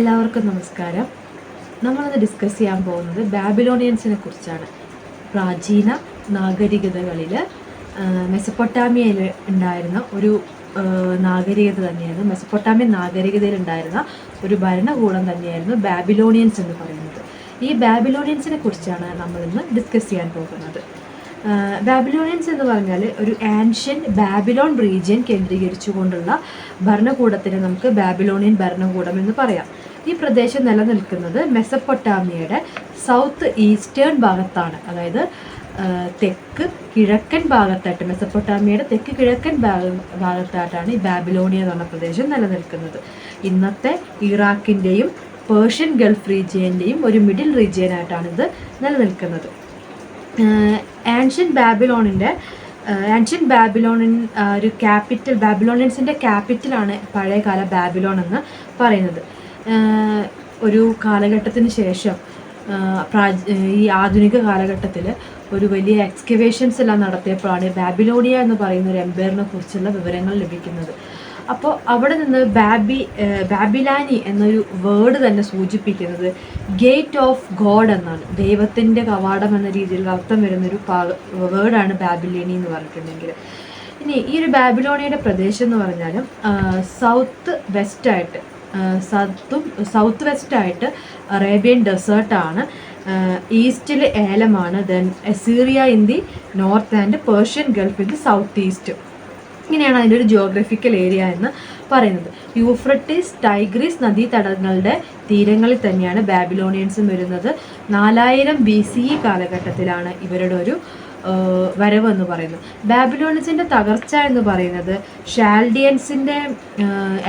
എല്ലാവർക്കും നമസ്കാരം. നമ്മളിന്ന് ഡിസ്കസ് ചെയ്യാൻ പോകുന്നത് ബാബിലോണിയൻസിനെ കുറിച്ചാണ്. പ്രാചീന നാഗരികതകളിൽ മെസപ്പൊട്ടാമിയയിൽ ഉണ്ടായിരുന്ന ഒരു നാഗരികത തന്നെയായിരുന്നു. മെസപ്പൊട്ടാമിയൻ നാഗരികതയിൽ ഉണ്ടായിരുന്ന ഒരു ഭരണകൂടം തന്നെയായിരുന്നു ബാബിലോണിയൻസ് എന്ന് പറയുന്നത്. ഈ ബാബിലോണിയൻസിനെ കുറിച്ചാണ് നമ്മളിന്ന് ഡിസ്കസ് ചെയ്യാൻ പോകുന്നത്. ബാബിലോണിയൻസ് എന്ന് പറഞ്ഞാൽ ഒരു ആൻഷ്യൻ ബാബിലോൺ റീജിയൻ കേന്ദ്രീകരിച്ചുകൊണ്ടുള്ള ഭരണകൂടത്തിന് നമുക്ക് ബാബിലോണിയൻ ഭരണകൂടം എന്ന് പറയാം. ഈ പ്രദേശം നിലനിൽക്കുന്നത് മെസപ്പൊട്ടാമിയയുടെ സൗത്ത് ഈസ്റ്റേൺ ഭാഗത്താണ്. അതായത് തെക്ക് കിഴക്കൻ ഭാഗത്തായിട്ട്, മെസപ്പൊട്ടാമിയയുടെ തെക്ക് കിഴക്കൻ ഭാഗത്തായിട്ടാണ് ഈ ബാബിലോണിയ എന്ന് പറഞ്ഞ പ്രദേശം നിലനിൽക്കുന്നത്. ഇന്നത്തെ ഇറാഖിൻ്റെയും പേർഷ്യൻ ഗൾഫ് റീജിയൻ്റെയും ഒരു മിഡിൽ റീജിയനായിട്ടാണ് ഇത് നിലനിൽക്കുന്നത്. ആൻഷ്യൻ ബാബിലോണിൻ ഒരു ക്യാപിറ്റൽ, ബാബിലോണിയൻസിൻ്റെ ക്യാപിറ്റലാണ് പഴയകാല ബാബിലോൺ എന്ന് പറയുന്നത്. ഒരു കാലഘട്ടത്തിന് ശേഷം ഈ ആധുനിക കാലഘട്ടത്തിൽ ഒരു വലിയ എക്സ്കവേഷൻസ് എല്ലാം നടത്തിയപ്പോഴാണ് ബാബിലോണിയ എന്ന് പറയുന്ന ഒരു എംപയറിനെ കുറിച്ചുള്ള വിവരങ്ങൾ ലഭിക്കുന്നത്. അപ്പോൾ അവിടെ നിന്ന് ബാബിലാനി എന്നൊരു വേർഡ് തന്നെ സൂചിപ്പിക്കുന്നത് ഗേറ്റ് ഓഫ് ഗോഡ് എന്നാണ്. ദൈവത്തിൻ്റെ കവാടം എന്ന രീതിയിൽ അർത്ഥം വരുന്നൊരു വേർഡാണ് ബാബിലോണി എന്ന് പറഞ്ഞിട്ടുണ്ടെങ്കിൽ. ഇനി ഈ ഒരു ബാബിലോണിയയുടെ പ്രദേശം എന്ന് പറഞ്ഞാലും സൗത്ത് വെസ്റ്റായിട്ട് അറേബ്യൻ ഡെസേർട്ടാണ്, ഈസ്റ്റിൽ ഏലമാണ്, then Assyria in the north and Persian Gulf in the south east. ഇങ്ങനെയാണ് അതിൻ്റെ ഒരു ജിയോഗ്രഫിക്കൽ ഏരിയ എന്ന് പറയുന്നത്. യൂഫ്രട്ടീസ് ടൈഗ്രീസ് നദീതടങ്ങളുടെ തീരങ്ങളിൽ തന്നെയാണ് ബാബിലോണിയൻസും വരുന്നത്. 4000 BCE കാലഘട്ടത്തിലാണ് ഇവരുടെ ഒരു വരവ് എന്ന് പറയുന്നത്. ബാബിലോണിയൻസിൻ്റെ തകർച്ച എന്ന് പറയുന്നത് ഷാൽഡിയൻസിൻ്റെ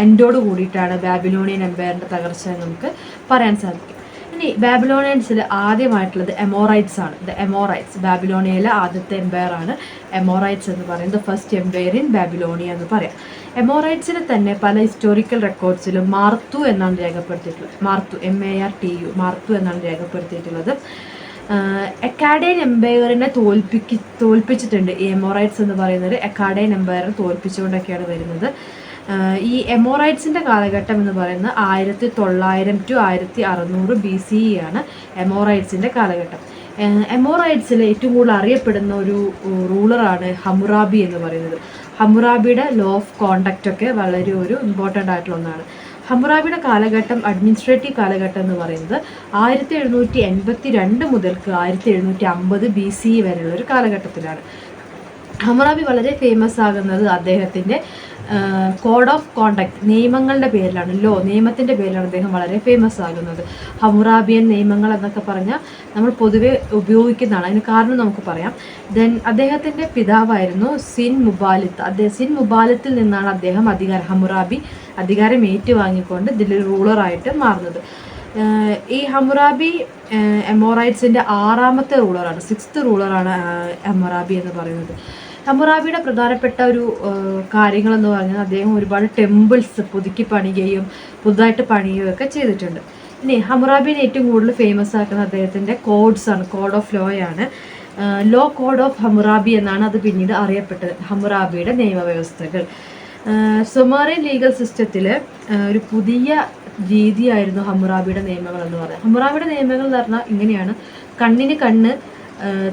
എൻഡോട് കൂടിയിട്ടാണ് ബാബിലോണിയൻ എംപയറിൻ്റെ തകർച്ച എന്ന് നമുക്ക് പറയാൻ സാധിക്കും. ഇനി ബാബിലോണിയൻസിൽ ആദ്യമായിട്ടുള്ളത് എമോറൈറ്റ്സ് ആണ്. എമോറൈറ്റ്സ് ബാബിലോണിയയിലെ ആദ്യത്തെ എംപയർ ആണ് എമോറൈറ്റ്സ് എന്ന് പറയുന്നത്. ഫസ്റ്റ് എംപയർ ഇൻ ബാബിലോണിയ എന്ന് പറയാം. എമോറൈറ്റ്സിനെ തന്നെ പല ഹിസ്റ്റോറിക്കൽ റെക്കോർഡ്സിലും മാർത്തു എന്നാണ് രേഖപ്പെടുത്തിയിട്ടുള്ളത്. MARTU മാർത്തു എന്നാണ് രേഖപ്പെടുത്തിയിട്ടുള്ളത്. അക്കാഡൈൻ എംപയറിനെ തോൽപ്പിച്ചിട്ടുണ്ട്. ഈ എമോറൈറ്റ്സ് എന്ന് പറയുന്നത് അക്കാഡൈൻ എംപയറിനെ തോൽപ്പിച്ചുകൊണ്ടൊക്കെയാണ് വരുന്നത്. ഈ എമോറൈറ്റ്സിൻ്റെ കാലഘട്ടം എന്ന് പറയുന്നത് 1900 to 1600 BCE ആണ് എമോറൈറ്റ്സിൻ്റെ കാലഘട്ടം. എമോറൈറ്റ്സിൽ ഏറ്റവും കൂടുതൽ അറിയപ്പെടുന്ന ഒരു റൂളറാണ് ഹമ്മുറാബി എന്ന് പറയുന്നത്. ഹമ്മുറാബിയുടെ ലോ ഓഫ് കോണ്ടക്റ്റ് ഒക്കെ വളരെ ഒരു ഇമ്പോർട്ടൻ്റ് ആയിട്ടുള്ള ഒന്നാണ്. ഹമ്മുറാബിയുടെ കാലഘട്ടം, അഡ്മിനിസ്ട്രേറ്റീവ് കാലഘട്ടം എന്ന് പറയുന്നത് 1782 മുതൽക്ക് 1750 BCE വരെയുള്ള ഒരു കാലഘട്ടത്തിലാണ്. ഹമ്മുറാബി വളരെ ഫേമസ് ആകുന്നത് അദ്ദേഹത്തിൻ്റെ കോഡ് ഓഫ് കോണ്ടക്ട്, നിയമങ്ങളുടെ പേരിലാണ്. നിയമത്തിൻ്റെ പേരിലാണ് അദ്ദേഹം വളരെ ഫേമസ് ആകുന്നത്. ഹമ്മുറാബിയൻ നിയമങ്ങൾ എന്നൊക്കെ പറഞ്ഞാൽ നമ്മൾ പൊതുവെ ഉപയോഗിക്കുന്നതാണ്. അതിന് കാരണം നമുക്ക് പറയാം. ദെൻ അദ്ദേഹത്തിൻ്റെ പിതാവായിരുന്നു സിൻ മുബാലിത്തിൽ നിന്നാണ് അദ്ദേഹം ഹമ്മുറാബി അധികാരം ഏറ്റുവാങ്ങിക്കൊണ്ട് ഇതിൽ റൂളറായിട്ട് മാറുന്നത്. ഈ ഹമ്മുറാബി എമോറൈറ്റ്സിൻ്റെ 6ാമത്തെ റൂളറാണ്, 6th റൂളറാണ് ഹമ്മുറാബി എന്ന് പറയുന്നത്. ഹമ്മുറാബിയുടെ പ്രധാനപ്പെട്ട ഒരു കാര്യങ്ങളെന്ന് പറഞ്ഞാൽ അദ്ദേഹം ഒരുപാട് ടെമ്പിൾസ് പുതുക്കി പണിയുകയും പുതുതായിട്ട് പണിയുകയും ഒക്കെ ചെയ്തിട്ടുണ്ട്. ഇനി ഹമ്മുറാബിനെ ഏറ്റവും കൂടുതൽ ഫേമസ് ആക്കുന്ന അദ്ദേഹത്തിൻ്റെ കോഡ്സ് ആണ്, കോഡ് ഓഫ് ലോയാണ്. ലോ കോഡ് ഓഫ് ഹമ്മുറാബി എന്നാണ് അത് പിന്നീട് അറിയപ്പെട്ടത്. ഹമ്മുറാബിയുടെ നിയമവ്യവസ്ഥകൾ സുമേറിയൻ ലീഗൽ സിസ്റ്റത്തിൽ ഒരു പുതിയ രീതിയായിരുന്നു ഹമ്മുറാബിയുടെ നിയമങ്ങൾ എന്ന് പറയുന്നത്. ഹമ്മുറാബിയുടെ നിയമങ്ങൾ എന്ന് പറഞ്ഞാൽ ഇങ്ങനെയാണ്: കണ്ണിന് കണ്ണ്,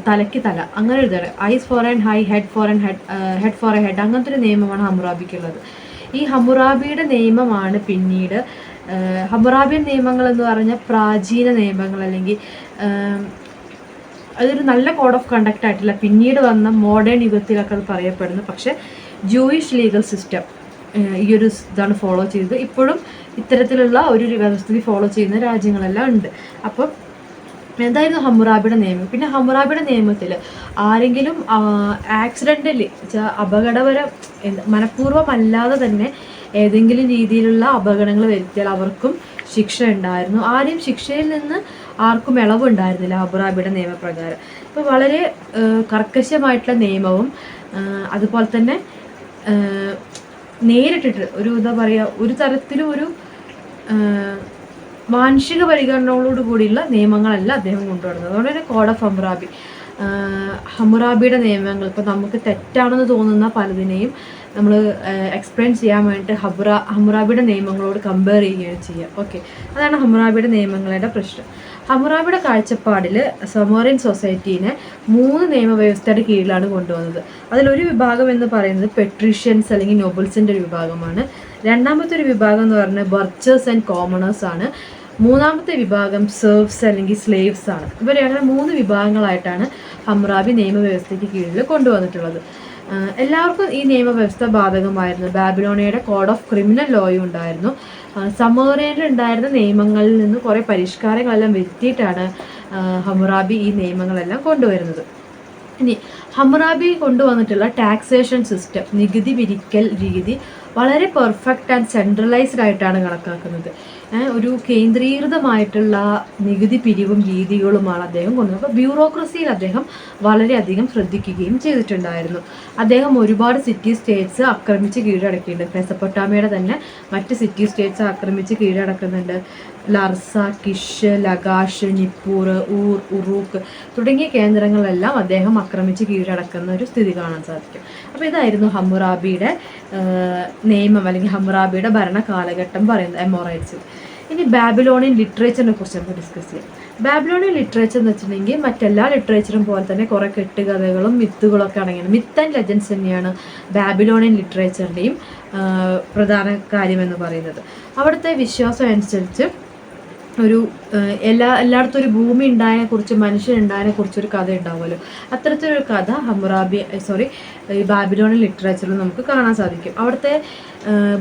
തലയ്ക്ക് തല, അങ്ങനെ ഒരു തരം, eyes for an eye, head for a head, അങ്ങനത്തെ ഒരു നിയമമാണ് ഹമ്മുറാബിക്കുള്ളത്. ഈ ഹമ്മുറാബിയുടെ നിയമമാണ് പിന്നീട് ഹമ്മുറാബിയൻ നിയമങ്ങൾ എന്ന് പറഞ്ഞാൽ പ്രാചീന നിയമങ്ങൾ, അല്ലെങ്കിൽ അതൊരു നല്ല കോഡ് ഓഫ് കണ്ടക്റ്റ് ആയിട്ടില്ല. പിന്നീട് വന്ന മോഡേൺ യുഗത്തിലൊക്കെ അത് പറയപ്പെടുന്നു. പക്ഷേ ജൂയിഷ് ലീഗൽ സിസ്റ്റം ഈ ഒരു ഇതാണ് ഫോളോ ചെയ്തത്. ഇപ്പോഴും ഇത്തരത്തിലുള്ള ഒരു വ്യവസ്ഥിതി ഫോളോ ചെയ്യുന്ന രാജ്യങ്ങളെല്ലാം ഉണ്ട്. അപ്പം എന്തായിരുന്നു ഹമ്മുറാബിയുടെ നിയമം. പിന്നെ ഹമ്മുറാബിയുടെ നിയമത്തിൽ ആരെങ്കിലും ആക്സിഡൻ്റലി അപകടപരം മനഃപൂർവ്വമല്ലാതെ തന്നെ ഏതെങ്കിലും രീതിയിലുള്ള അപകടങ്ങൾ വരുത്തിയാൽ അവർക്കും ശിക്ഷ ഉണ്ടായിരുന്നു. ആരെയും ശിക്ഷയിൽ നിന്ന് ആർക്കും ഇളവുണ്ടായിരുന്നില്ല ഹമ്മുറാബിയുടെ നിയമപ്രകാരം. ഇപ്പോൾ വളരെ കർക്കശമായിട്ടുള്ള നിയമവും അതുപോലെ തന്നെ നേരിട്ടിട്ട് ഒരു എന്താ പറയുക, ഒരു തരത്തിലും ഒരു മാനുഷിക പരിഗണനകളോട് കൂടിയുള്ള നിയമങ്ങളല്ല അദ്ദേഹം കൊണ്ടുവരുന്നത്. അതുകൊണ്ട് തന്നെ കോഡ് ഓഫ് ഹമ്മുറാബി, ഹമ്മുറാബിയുടെ നിയമങ്ങൾ ഇപ്പോൾ നമുക്ക് തെറ്റാണെന്ന് തോന്നുന്ന പലതിനെയും നമ്മൾ എക്സ്പ്ലെയിൻ ചെയ്യാൻ വേണ്ടിയിട്ട് ഹമ്മുറാബിയുടെ നിയമങ്ങളോട് കമ്പയർ ചെയ്യുകയാണ് ചെയ്യുക. ഓക്കെ, അതാണ് ഹമ്മുറാബിയുടെ നിയമങ്ങളുടെ പ്രശ്നം. ഹമ്മുറാബിയുടെ കാഴ്ചപ്പാടിൽ സമോറിയൻ സൊസൈറ്റീനെ 3 നിയമവ്യവസ്ഥയുടെ കീഴിലാണ് കൊണ്ടുവന്നത്. അതിലൊരു വിഭാഗം എന്ന് പറയുന്നത് പെട്രീഷ്യൻസ് അല്ലെങ്കിൽ നോബിൾസിൻ്റെ ഒരു വിഭാഗമാണ്. രണ്ടാമത്തെ ഒരു വിഭാഗം എന്ന് പറയുന്നത് ബർച്ചേഴ്സ് ആൻഡ് കോമണേഴ്സ് ആണ്. മൂന്നാമത്തെ വിഭാഗം സെർവ്സ് അല്ലെങ്കിൽ സ്ലേവ്സ് ആണ്. ഇവരെ അങ്ങനെ 3 വിഭാഗങ്ങളായിട്ടാണ് ഹമ്മുറാബി നിയമവ്യവസ്ഥയ്ക്ക് കീഴിൽ കൊണ്ടുവന്നിട്ടുള്ളത്. എല്ലാവർക്കും ഈ നിയമവ്യവസ്ഥ ബാധകമായിരുന്നു. ബാബിലോണിയയുടെ കോഡ് ഓഫ് ക്രിമിനൽ ലോയും ഉണ്ടായിരുന്നു. സമോറിയനിൽ ഉണ്ടായിരുന്ന നിയമങ്ങളിൽ നിന്ന് കുറേ പരിഷ്കാരങ്ങളെല്ലാം വരുത്തിയിട്ടാണ് ഹമ്മുറാബി ഈ നിയമങ്ങളെല്ലാം കൊണ്ടുവരുന്നത്. ഇനി ഹമ്മുറാബി കൊണ്ടുവന്നിട്ടുള്ള ടാക്സേഷൻ സിസ്റ്റം, നികുതി പിരിക്കൽ രീതി വളരെ പെർഫെക്റ്റ് ആൻഡ് സെൻട്രലൈസ്ഡ് ആയിട്ടാണ് കണക്കാക്കുന്നത്. ഒരു കേന്ദ്രീകൃതമായിട്ടുള്ള നികുതി പിരിവും രീതികളുമാണ് അദ്ദേഹം കൊണ്ടുവന്നത്. അപ്പോൾ ബ്യൂറോക്രസിയിൽ അദ്ദേഹം വളരെയധികം ശ്രദ്ധിക്കുകയും ചെയ്തിട്ടുണ്ടായിരുന്നു. അദ്ദേഹം ഒരുപാട് സിറ്റി സ്റ്റേറ്റ്സ് ആക്രമിച്ച് കീഴടക്കിയിട്ടുണ്ട്. മെസപ്പൊട്ടാമിയയുടെ തന്നെ മറ്റ് സിറ്റി സ്റ്റേറ്റ്സ് ആക്രമിച്ച് കീഴടക്കുന്നുണ്ട്. ലർസ, കിഷ്, ലഗാഷ്, നിപ്പൂർ, ഊർ, ഉറൂക്ക് തുടങ്ങിയ കേന്ദ്രങ്ങളെല്ലാം അദ്ദേഹം ആക്രമിച്ച് കീഴടക്കുന്ന ഒരു സ്ഥിതി കാണാൻ സാധിക്കും. അപ്പോൾ ഇതായിരുന്നു ഹമ്മുറാബിയുടെ നിയമം അല്ലെങ്കിൽ ഹമ്മുറാബിയുടെ ഭരണ കാലഘട്ടം പറയുന്നത്, എമോറൈറ്റ്സ്. ഇനി ബാബിലോണിയൻ ലിറ്ററേച്ചറിനെ കുറിച്ച് നമുക്ക് ഡിസ്കസ് ചെയ്യാം. ബാബിലോണിയൻ ലിറ്ററേച്ചർ എന്ന് വെച്ചിട്ടുണ്ടെങ്കിൽ മറ്റെല്ലാ ലിറ്ററേച്ചറും പോലെ തന്നെ കുറേ കെട്ടുകഥകളും മിത്തുകളൊക്കെ അടങ്ങിയാണ്. മിത്ത് ആൻഡ് ലെജൻഡ്സ് തന്നെയാണ് ബാബിലോണിയൻ ലിറ്ററേച്ചറിൻ്റെയും പ്രധാന കാര്യമെന്ന് പറയുന്നത്. അവിടുത്തെ വിശ്വാസം അനുസരിച്ച് ഒരു എല്ലായിടത്തും ഒരു ഭൂമി ഉണ്ടായതിനെക്കുറിച്ച്, മനുഷ്യനുണ്ടായതിനെക്കുറിച്ചൊരു കഥ ഉണ്ടാവുമല്ലോ, അത്തരത്തിലൊരു കഥ ഈ ബാബിലോണിയൻ ലിറ്ററേച്ചറിൽ നമുക്ക് കാണാൻ സാധിക്കും. അവിടുത്തെ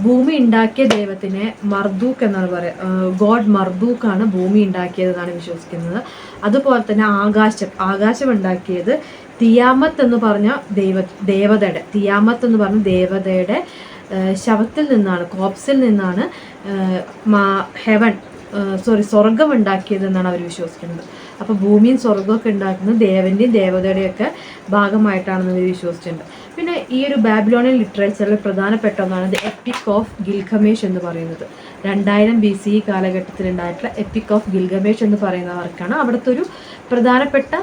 ഭൂമി ഉണ്ടാക്കിയ ദൈവത്തിനെ മർദൂക്ക് എന്നാണ് പറയുക. ഗോഡ് മർദൂക്കാണ് ഭൂമി ഉണ്ടാക്കിയതെന്നാണ് വിശ്വസിക്കുന്നത്. അതുപോലെ തന്നെ ആകാശം ഉണ്ടാക്കിയത് തിയാമത്ത് എന്ന് പറഞ്ഞ ദേവതയുടെ ശവത്തിൽ നിന്നാണ്, കോപ്സിൽ നിന്നാണ് സ്വർഗം ഉണ്ടാക്കിയതെന്നാണ് അവർ വിശ്വസിക്കുന്നത്. അപ്പോൾ ഭൂമിയും സ്വർഗമൊക്കെ ഉണ്ടാക്കുന്നത് ദേവൻ്റെയും ദേവതയുടെയൊക്കെ ഭാഗമായിട്ടാണെന്ന് അവർ വിശ്വസിച്ചിട്ടുണ്ട്. പിന്നെ ഈ ഒരു ബാബിലോണിയൻ ലിറ്ററേച്ചറിൽ പ്രധാനപ്പെട്ട ഒന്നാണ് ദ എപ്പിക് ഓഫ് ഗിൽഗമേഷ് എന്ന് പറയുന്നത്. 2000 BCE കാലഘട്ടത്തിലുണ്ടായിട്ടുള്ള എപ്പിക് ഓഫ് ഗിൽഗമേഷ് എന്ന് പറയുന്ന വർക്കാണ് അവിടുത്തെ ഒരു പ്രധാനപ്പെട്ട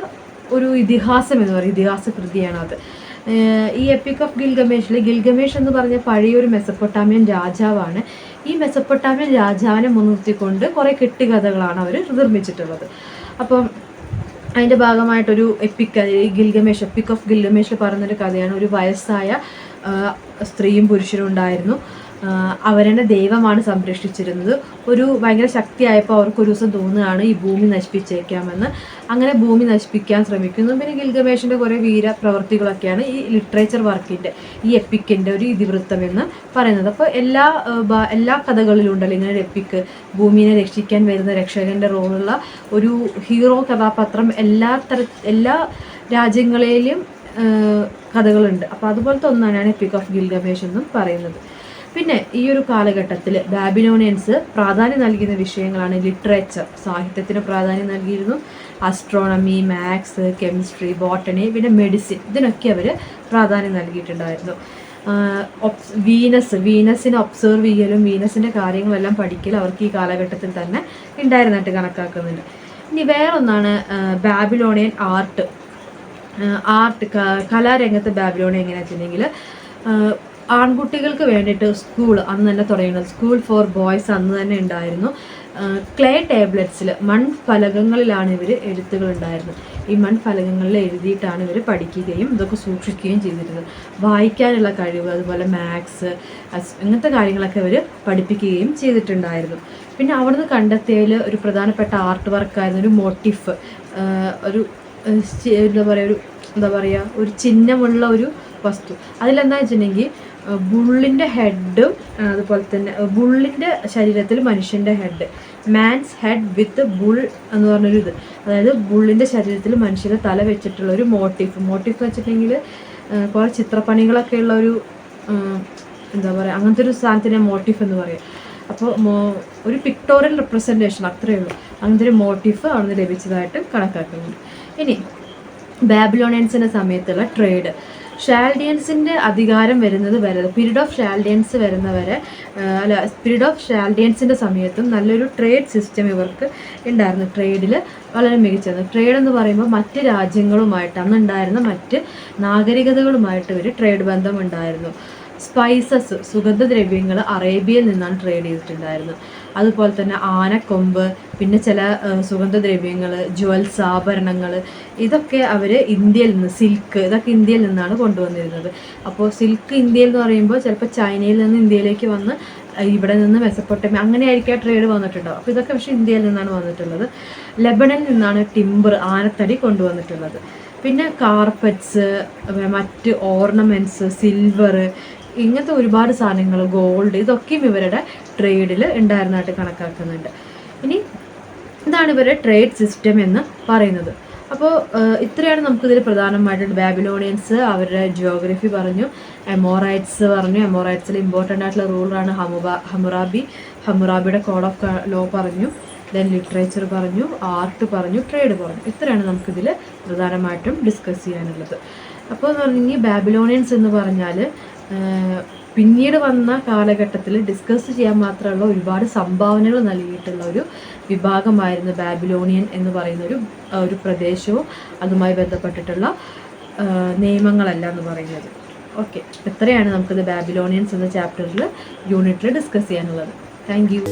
ഒരു ഇതിഹാസം എന്ന് പറയുന്നത്, ഇതിഹാസ കൃതിയാണ് അത്. ഈ എപ്പിക് ഓഫ് ഗിൽഗമേഷ് എന്ന് പറഞ്ഞ പഴയൊരു മെസപ്പൊട്ടാമിയൻ രാജാവാണ്. ഈ മെസപ്പൊട്ടാമിയൻ രാജാവിനെ മുൻനിർത്തിക്കൊണ്ട് കുറേ കെട്ടുകഥകളാണ് അവർ നിർമ്മിച്ചിട്ടുള്ളത്. അപ്പം അതിൻ്റെ ഭാഗമായിട്ടൊരു എപ്പിക് ഓഫ് ഗിൽഗമേഷിൽ പറയുന്നൊരു കഥയാണ്. ഒരു വയസ്സായ സ്ത്രീയും പുരുഷനും ഉണ്ടായിരുന്നു. അവരെന്നെ ദൈവമാണ് സംരക്ഷിച്ചിരുന്നത്. ഒരു ഭയങ്കര ശക്തിയായപ്പോൾ അവർക്ക് ഒരു ദിവസം തോന്നുകയാണ് ഈ ഭൂമി നശിപ്പിച്ചേക്കാമെന്ന്. അങ്ങനെ ഭൂമി നശിപ്പിക്കാൻ ശ്രമിക്കുന്നു. പിന്നെ ഗിൽഗമേഷിൻ്റെ കുറേ വീരപ്രവർത്തികളൊക്കെയാണ് ഈ ലിറ്ററേച്ചർ വർക്കിൻ്റെ, ഈ എപ്പിക്കിൻ്റെ ഒരു ഇതിവൃത്തം എന്ന് പറയുന്നത്. അപ്പോൾ എല്ലാ കഥകളിലും ഉണ്ടല്ലോ ഇങ്ങനെ ഒരു എപ്പിക്ക്, ഭൂമിയെ രക്ഷിക്കാൻ വരുന്ന രക്ഷകൻ്റെ റോളുള്ള ഒരു ഹീറോ കഥാപാത്രം എല്ലാ രാജ്യങ്ങളിലും കഥകളുണ്ട്. അപ്പോൾ അതുപോലത്തെ ഒന്നാണ് എപ്പിക് ഓഫ് ഗിൽഗമേഷ് എന്നും പറയുന്നത്. പിന്നെ ഈ ഒരു കാലഘട്ടത്തിൽ ബാബിലോണിയൻസ് പ്രാധാന്യം നൽകുന്ന വിഷയങ്ങളാണ് ലിറ്ററേച്ചർ, സാഹിത്യത്തിന് പ്രാധാന്യം നൽകിയിരുന്നു. ആസ്ട്രോണമി, മാത്സ്, കെമിസ്ട്രി, ബോട്ടണി, പിന്നെ മെഡിസിൻ, ഇതിനൊക്കെ അവർ പ്രാധാന്യം നൽകിയിട്ടുണ്ടായിരുന്നു. വീനസിനെ ഒബ്സർവ് ചെയ്യലും വീനസിൻ്റെ കാര്യങ്ങളെല്ലാം പഠിക്കലും അവർക്ക് ഈ കാലഘട്ടത്തിൽ തന്നെ ഉണ്ടായിരുന്നായിട്ട് കണക്കാക്കുന്നുണ്ട്. ഇനി വേറൊന്നാണ് ബാബിലോണിയൻ ആർട്ട്. കലാരംഗത്ത് ബാബിലോണിയ എങ്ങനെയാണെന്ന് വെച്ചിട്ടുണ്ടെങ്കിൽ ആൺകുട്ടികൾക്ക് വേണ്ടിയിട്ട് സ്കൂൾ അന്ന് തന്നെ തുടങ്ങുന്നത്, സ്കൂൾ ഫോർ ബോയ്സ് അന്ന് തന്നെ ഉണ്ടായിരുന്നു. ക്ലേ ടേബ്ലറ്റ്സിൽ, മൺഫലകങ്ങളിലാണ് ഇവർ എഴുത്തുകൾ ഉണ്ടായിരുന്നത്. ഈ മൺഫലകങ്ങളിൽ എഴുതിയിട്ടാണ് ഇവർ പഠിക്കുകയും ഇതൊക്കെ സൂക്ഷിക്കുകയും ചെയ്തിരുന്നത്. വായിക്കാനുള്ള കഴിവ്, അതുപോലെ മാത്സ്, അങ്ങനത്തെ കാര്യങ്ങളൊക്കെ അവർ പഠിപ്പിക്കുകയും ചെയ്തിട്ടുണ്ടായിരുന്നു. പിന്നെ അവിടുന്ന് കണ്ടെത്തിയതിൽ ഒരു പ്രധാനപ്പെട്ട ആർട്ട് വർക്കായിരുന്നു ഒരു മോട്ടിഫ്, ഒരു ചിഹ്നമുള്ള ഒരു വസ്തു. അതിലെന്താ വെച്ചിട്ടുണ്ടെങ്കിൽ ബുള്ളിൻ്റെ ഹെഡും അതുപോലെ തന്നെ ബുള്ളിൻ്റെ ശരീരത്തിൽ മനുഷ്യൻ്റെ ഹെഡ്, മാൻസ് ഹെഡ് വിത്ത് ബുൾ എന്ന് പറഞ്ഞൊരു ഇത്, അതായത് ബുള്ളിൻ്റെ ശരീരത്തിൽ മനുഷ്യൻ്റെ തല വെച്ചിട്ടുള്ള ഒരു മോട്ടീഫ് വെച്ചിട്ടുണ്ടെങ്കിൽ കുറേ ചിത്രപ്പണികളൊക്കെ ഉള്ള ഒരു എന്താ പറയുക, അങ്ങനത്തെ ഒരു സാധനത്തിനെ മോട്ടീഫ് എന്ന് പറയും. അപ്പോൾ ഒരു പിക്ടോറിയൽ റെപ്രസെൻറ്റേഷൻ അത്രയേ ഉള്ളൂ. അങ്ങനത്തെ ഒരു മോട്ടീഫ് അവിടുന്ന് ലഭിച്ചതായിട്ട് കണക്കാക്കുന്നുണ്ട്. ഇനി ബാബിലോണിയൻസിൻ്റെ സമയത്തുള്ള ട്രേഡ്, ഷാൽഡിയൻസിൻ്റെ അധികാരം വരുന്നത് വരെ, പീരീഡ് ഓഫ് ഷാൽഡിയൻസ് വരുന്നവരെ പീരീഡ് ഓഫ് ഷാൽഡിയൻസിൻ്റെ സമയത്തും നല്ലൊരു ട്രേഡ് സിസ്റ്റം ഇവർക്ക് ഉണ്ടായിരുന്നു. ട്രേഡിൽ വളരെ മികച്ചത്. ട്രേഡ് എന്ന് പറയുമ്പോൾ മറ്റ് രാജ്യങ്ങളുമായിട്ട്, അന്നുണ്ടായിരുന്ന മറ്റ് നാഗരികതകളുമായിട്ട് ഇവർ ട്രേഡ് ബന്ധം ഉണ്ടായിരുന്നു. സ്പൈസസ്, സുഗന്ധദ്രവ്യങ്ങൾ അറേബ്യയിൽ നിന്നാണ് ട്രേഡ് ചെയ്തിട്ടുണ്ടായിരുന്നത്. അതുപോലെ തന്നെ ആനക്കൊമ്പ്, പിന്നെ ചില സുഗന്ധദ്രവ്യങ്ങൾ, ജ്വൽസ്, ആഭരണങ്ങൾ, ഇതൊക്കെ അവർ ഇന്ത്യയിൽ നിന്ന്, സിൽക്ക്, ഇതൊക്കെ ഇന്ത്യയിൽ നിന്നാണ് കൊണ്ടുവന്നിരുന്നത്. അപ്പോൾ സിൽക്ക് ഇന്ത്യയിൽ എന്ന് പറയുമ്പോൾ ചിലപ്പോൾ ചൈനയിൽ നിന്ന് ഇന്ത്യയിലേക്ക് വന്ന് ഇവിടെ നിന്ന് മെസപ്പൊട്ടേമിയ അങ്ങനെയായിരിക്കും ട്രേഡ് വന്നിട്ടുണ്ടാവും. അപ്പോൾ ഇതൊക്കെ പക്ഷേ ഇന്ത്യയിൽ നിന്നാണ് വന്നിട്ടുള്ളത്. ലെബനനിൽ നിന്നാണ് ടിമ്പർ, ആനത്തടി കൊണ്ടുവന്നിട്ടുള്ളത്. പിന്നെ കാർപ്പറ്റ്സ്, മറ്റ് ഓർണമെൻറ്റ്സ്, സിൽവർ, ഇങ്ങനത്തെ ഒരുപാട് സാധനങ്ങൾ, ഗോൾഡ്, ഇതൊക്കെയും ഇവരുടെ ട്രേഡിൽ ഉണ്ടായിരുന്നതായിട്ട് കണക്കാക്കുന്നുണ്ട്. ഇനി ഇതാണ് ഇവരുടെ ട്രേഡ് സിസ്റ്റം എന്ന് പറയുന്നത്. അപ്പോൾ ഇത്രയാണ് നമുക്കിതിൽ പ്രധാനമായിട്ട്. ബാബിലോണിയൻസ് അവരുടെ ജിയോഗ്രഫി പറഞ്ഞു, എമോറൈറ്റ്സ് പറഞ്ഞു, എമോറൈറ്റ്സിൽ ഇമ്പോർട്ടൻ്റ് ആയിട്ടുള്ള റൂളറാണ് ഹമ്മുറാബിയുടെ കോഡ് ഓഫ് ലോ പറഞ്ഞു, ദെൻ ലിറ്ററേച്ചർ പറഞ്ഞു, ആർട്ട് പറഞ്ഞു, ട്രേഡ് പറഞ്ഞു. ഇത്രയാണ് നമുക്കിതിൽ പ്രധാനമായിട്ടും ഡിസ്കസ് ചെയ്യാനുള്ളത്. അപ്പോൾ എന്ന് പറഞ്ഞെങ്കിൽ ബാബിലോണിയൻസ് എന്ന് പറഞ്ഞാൽ പിന്നീട് വന്ന കാലഘട്ടത്തിൽ ഡിസ്കസ് ചെയ്യാൻ മാത്രമുള്ള ഒരുപാട് സംഭാവനകൾ നൽകിയിട്ടുള്ള ഒരു വിഭാഗമായിരുന്നു ബാബിലോണിയൻ എന്ന് പറയുന്ന ഒരു പ്രദേശവും അതുമായി ബന്ധപ്പെട്ടിട്ടുള്ള നിയമങ്ങളല്ല എന്ന് പറയുന്നത്. ഓക്കെ, ഇത്രയാണ് നമുക്കിത് ബാബിലോണിയൻസ് എന്ന ചാപ്റ്ററിൽ യൂണിറ്റിൽ ഡിസ്കസ് ചെയ്യാനുള്ളത്. Thank you.